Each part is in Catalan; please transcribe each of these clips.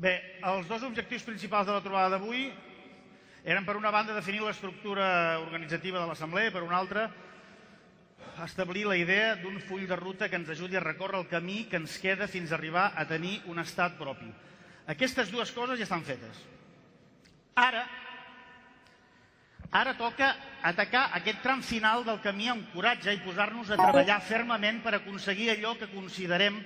Bé, els dos objectius principals de la trobada d'avui eren, per una banda, definir l'estructura organitzativa de l'Assemblea i, per una altra, establir la idea d'un full de ruta que ens ajudi a recórrer el camí que ens queda fins a arribar a tenir un estat propi. Aquestes dues coses ja estan fetes. Ara toca atacar aquest tram final del camí amb coratge i posar-nos a treballar fermament per aconseguir allò que considerem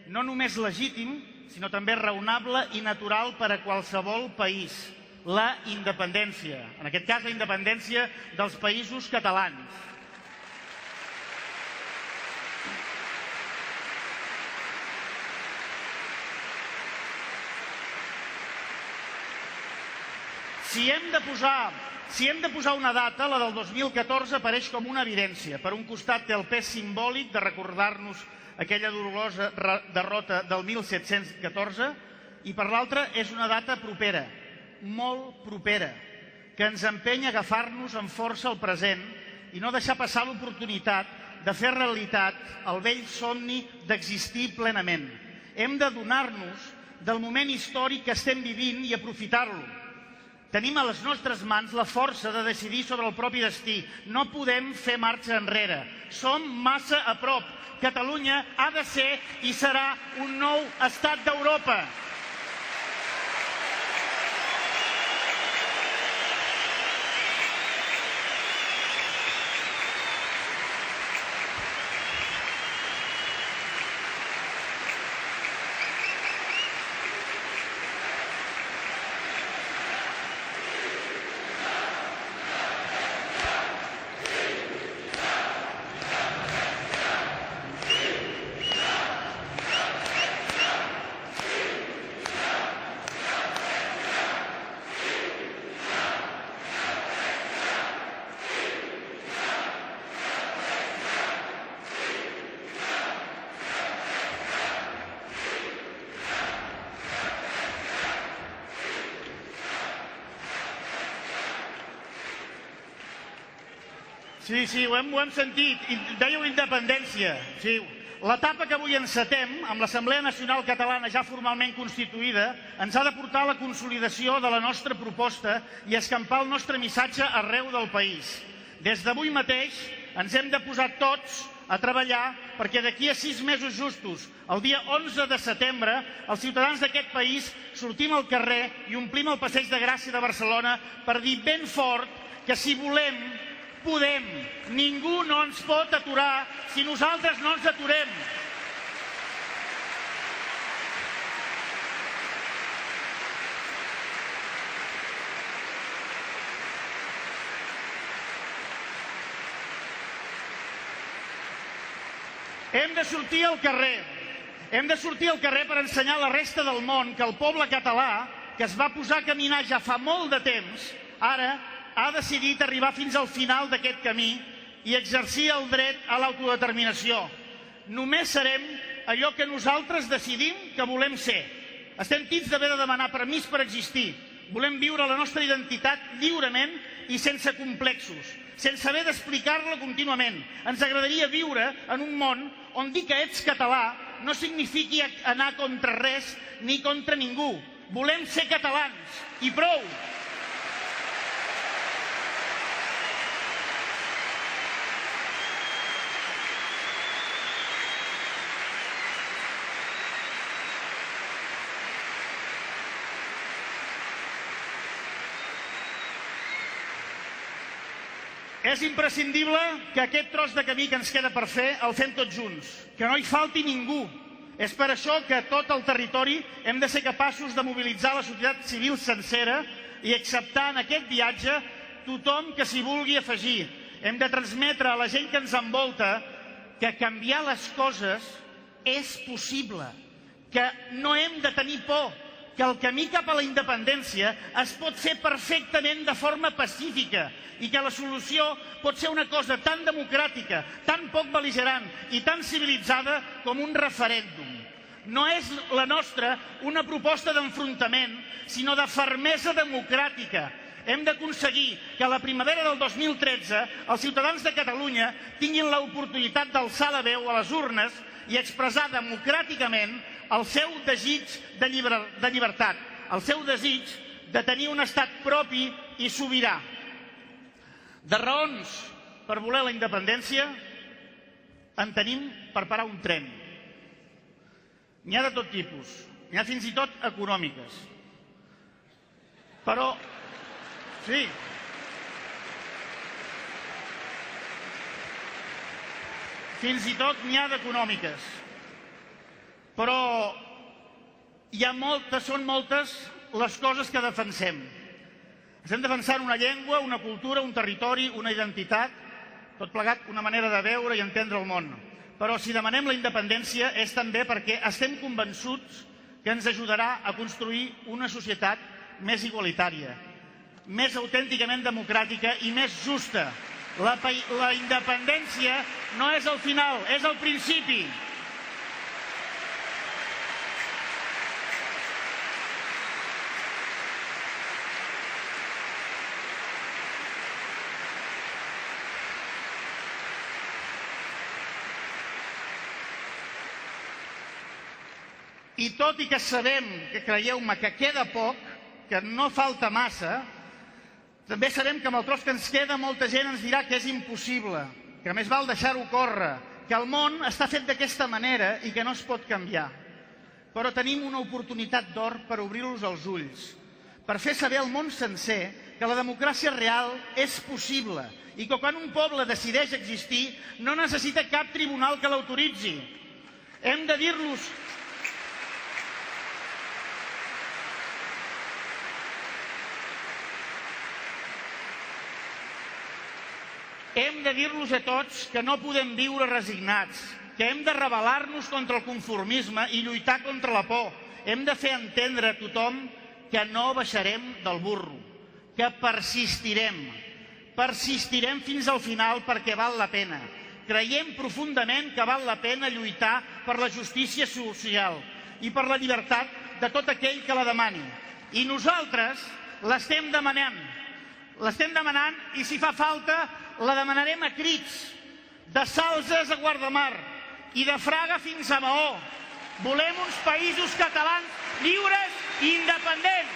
no només legítim, sinó també raonable i natural per a qualsevol país, la independència. En aquest cas, la independència dels països catalans. Si hem de posar una data, la del 2014 apareix com una evidència. Per un costat té el pes simbòlic de recordar-nos aquella dolorosa derrota del 1714 i per l'altra és una data propera, molt propera, que ens empenya a agafar-nos amb força al present i no deixar passar l'oportunitat de fer realitat el vell somni d'existir plenament. Hem de donar-nos del moment històric que estem vivint i aprofitar-lo. Tenim a les nostres mans la força de decidir sobre el propi destí. No podem fer marxa enrere. Som massa a prop. Catalunya ha de ser i serà un nou estat d'Europa. Sí, ho hem sentit. Dèieu independència. Sí. L'etapa que avui encetem, amb l'Assemblea Nacional Catalana ja formalment constituïda, ens ha de portar a la consolidació de la nostra proposta i escampar el nostre missatge arreu del país. Des d'avui mateix ens hem de posar tots a treballar perquè d'aquí a 6 mesos justos, el dia 11 de setembre, els ciutadans d'aquest país sortim al carrer i omplim el Passeig de Gràcia de Barcelona per dir ben fort que si volem, podem. Ningú no ens pot aturar si nosaltres no ens aturem. Hem de sortir al carrer. Hem de sortir al carrer per ensenyar a la resta del món que el poble català, que es va posar a caminar ja fa molt de temps, ara ha decidit arribar fins al final d'aquest camí i exercir el dret a l'autodeterminació. Només serem allò que nosaltres decidim que volem ser. Estem tits d'haver de demanar permís per existir. Volem viure la nostra identitat lliurement i sense complexos, sense haver d'explicar-la contínuament. Ens agradaria viure en un món on dir que ets català no signifiqui anar contra res ni contra ningú. Volem ser catalans i prou. És imprescindible que aquest tros de camí que ens queda per fer el fem tots junts, que no hi falti ningú. És per això que a tot el territori hem de ser capaços de mobilitzar la societat civil sencera i acceptar en aquest viatge tothom que s'hi vulgui afegir. Hem de transmetre a la gent que ens envolta que canviar les coses és possible, que no hem de tenir por, que el camí cap a la independència es pot fer perfectament de forma pacífica i que la solució pot ser una cosa tan democràtica, tan poc bel·ligerant i tan civilitzada com un referèndum. No és la nostra una proposta d'enfrontament, sinó de fermesa democràtica. Hem d'aconseguir que a la primavera del 2013 els ciutadans de Catalunya tinguin l'oportunitat d'alçar la veu a les urnes i expressar democràticament el seu desig de llibertat, el seu desig de tenir un estat propi i sobirà. De raons per voler la independència en tenim per parar un tren. N'hi ha de tot tipus, n'hi ha fins i tot econòmiques. Però, sí, fins i tot n'hi ha d'econòmiques. Però són moltes les coses que defensem. Estem defensant una llengua, una cultura, un territori, una identitat, tot plegat una manera de veure i entendre el món. Però si demanem la independència és també perquè estem convençuts que ens ajudarà a construir una societat més igualitària, més autènticament democràtica i més justa. La independència no és el final, és el principi. I tot i que sabem, que creieu-me, que queda poc, que no falta massa, també sabem que amb el tros que ens queda molta gent ens dirà que és impossible, que més val deixar-ho córrer, que el món està fet d'aquesta manera i que no es pot canviar. Però tenim una oportunitat d'or per obrir-los els ulls, per fer saber al món sencer que la democràcia real és possible i que quan un poble decideix existir no necessita cap tribunal que l'autoritzi. Hem de dir-los a tots que no podem viure resignats, que hem de rebel·lar-nos contra el conformisme i lluitar contra la por. Hem de fer entendre a tothom que no baixarem del burro, que persistirem. Persistirem fins al final perquè val la pena. Creiem profundament que val la pena lluitar per la justícia social i per la llibertat de tot aquell que la demani. I nosaltres l'estem demanant. L'estem demanant i si fa falta la demanarem a crits, de Salses a Guardamar i de Fraga fins a Maó. Volem uns països catalans lliures i independents.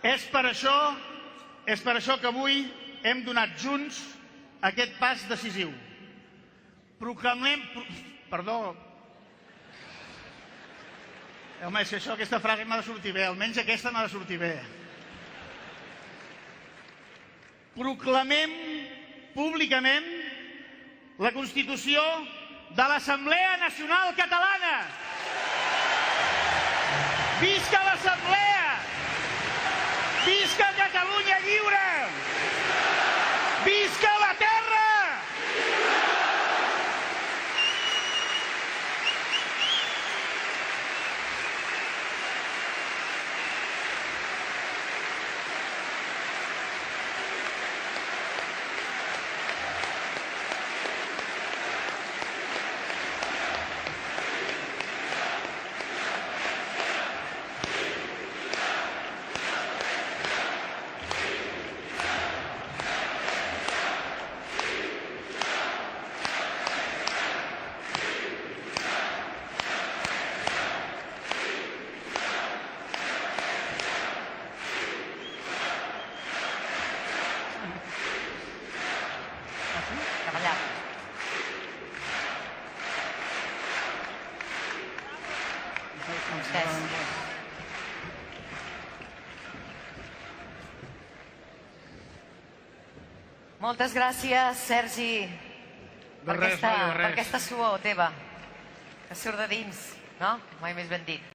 És per això que avui hem donat junts aquest pas decisiu. Proclamem... Perdó. Home, si aquesta frase m'ha de sortir bé, almenys aquesta m'ha de sortir bé. Proclamem públicament la Constitució de l'Assemblea Nacional Catalana. Visca l'Assemblea! Visca Catalunya lliure! Visca la terra! Moltes gràcies, Sergi, per aquesta suor teva, que surt de dins, no? Mai més ben dit.